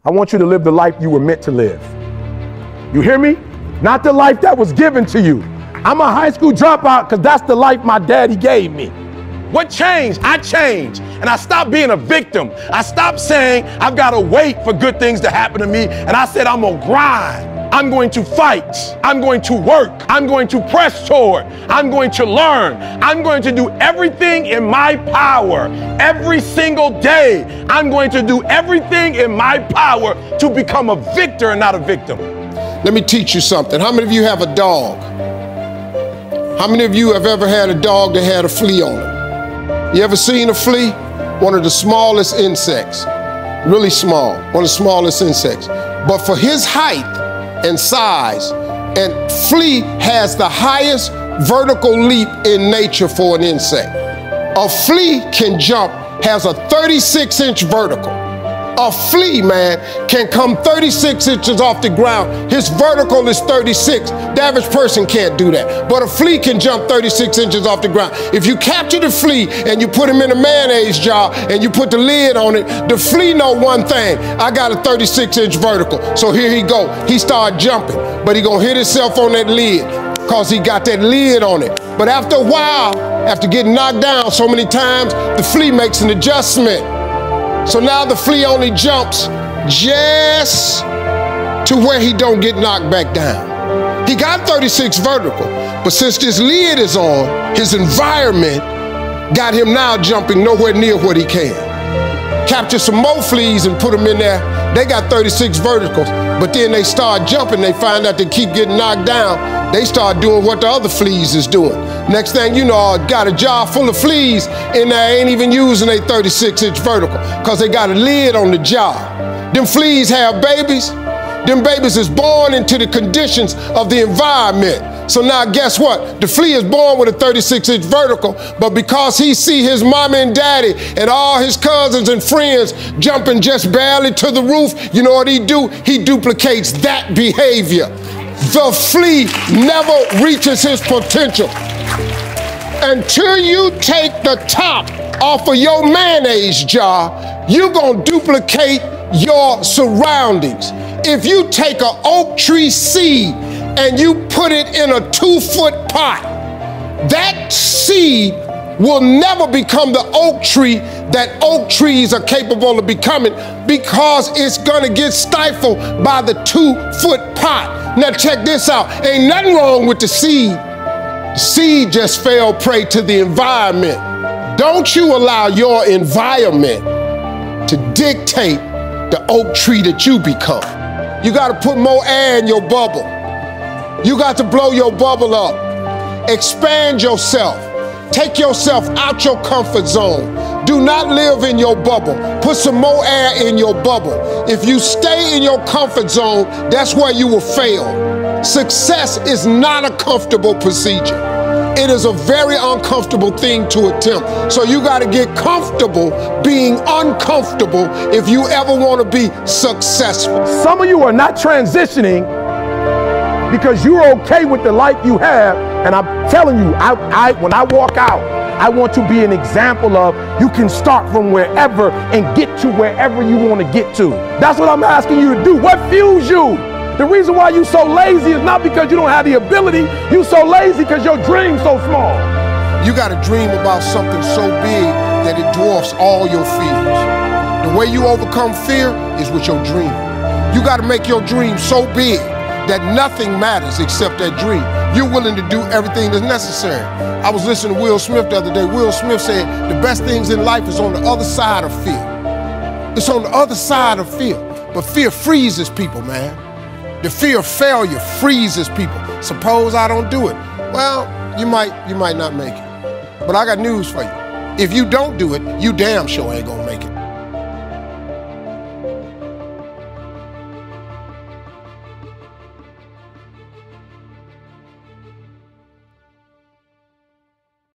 I want you to live the life you were meant to live. You hear me? Not the life that was given to you. I'm a high school dropout because that's the life my daddy gave me. What changed? I changed. And I stopped being a victim. I stopped saying I've got to wait for good things to happen to me. And I said, I'm going to grind. I'm going to fight. I'm going to work. I'm going to press toward. I'm going to learn. I'm going to do everything in my power. Every single day, I'm going to do everything in my power to become a victor and not a victim. Let me teach you something. How many of you have a dog? How many of you have ever had a dog that had a flea on it? You ever seen a flea? One of the smallest insects, really small, one of the smallest insects. But for his height and size, and flea has the highest vertical leap in nature for an insect. A flea can jump, has a 36-inch vertical. A flea, man, can come 36 inches off the ground. His vertical is 36. The average person can't do that. But a flea can jump 36 inches off the ground. If you capture the flea and you put him in a mayonnaise jar and you put the lid on it, the flea know one thing. I got a 36-inch vertical. So here he go. He started jumping, but he gonna hit himself on that lid because he got that lid on it. But after a while, after getting knocked down so many times, the flea makes an adjustment. So now the flea only jumps just to where he don't get knocked back down. He got 36 vertical, but since this lid is on, his environment got him now jumping nowhere near what he can. Capture some more fleas and put them in there. They got 36 verticals, but then they start jumping. They find out they keep getting knocked down. They start doing what the other fleas is doing. Next thing you know, I got a jar full of fleas in there, ain't even using a 36-inch vertical because they got a lid on the jar. Them fleas have babies. Them babies is born into the conditions of the environment. So now guess what? The flea is born with a 36-inch vertical, but because he see his mama and daddy and all his cousins and friends jumping just barely to the roof, you know what he do? He duplicates that behavior. The flea never reaches his potential. Until you take the top off of your mayonnaise jar, you're gonna duplicate your surroundings. If you take an oak tree seed and you put it in a 2-foot pot, that seed will never become the oak tree that oak trees are capable of becoming because it's gonna get stifled by the 2-foot pot. Now check this out, ain't nothing wrong with the seed. The seed just fell prey to the environment. Don't you allow your environment to dictate the oak tree that you become. You gotta put more air in your bubble. You got to blow your bubble up. Expand yourself. Take yourself out your comfort zone. Do not live in your bubble. Put some more air in your bubble. If you stay in your comfort zone, that's where you will fail. Success is not a comfortable procedure. It is a very uncomfortable thing to attempt. So you got to get comfortable being uncomfortable if you ever want to be successful. Some of you are not transitioning because you're okay with the life you have. And I'm telling you, when I walk out, I want to be an example of you can start from wherever and get to wherever you want to get to. That's what I'm asking you to do. What fuels you? The reason why you're so lazy is not because you don't have the ability. You're so lazy because your dream's so small. You got to dream about something so big that it dwarfs all your fears. The way you overcome fear is with your dream. You got to make your dream so big that nothing matters except that dream. You're willing to do everything that's necessary. I was listening to Will Smith the other day. Will Smith said the best things in life is on the other side of fear. It's on the other side of fear. But fear freezes people, man. The fear of failure freezes people. Suppose I don't do it. Well, you might not make it. But I got news for you. If you don't do it, you damn sure ain't gonna make it.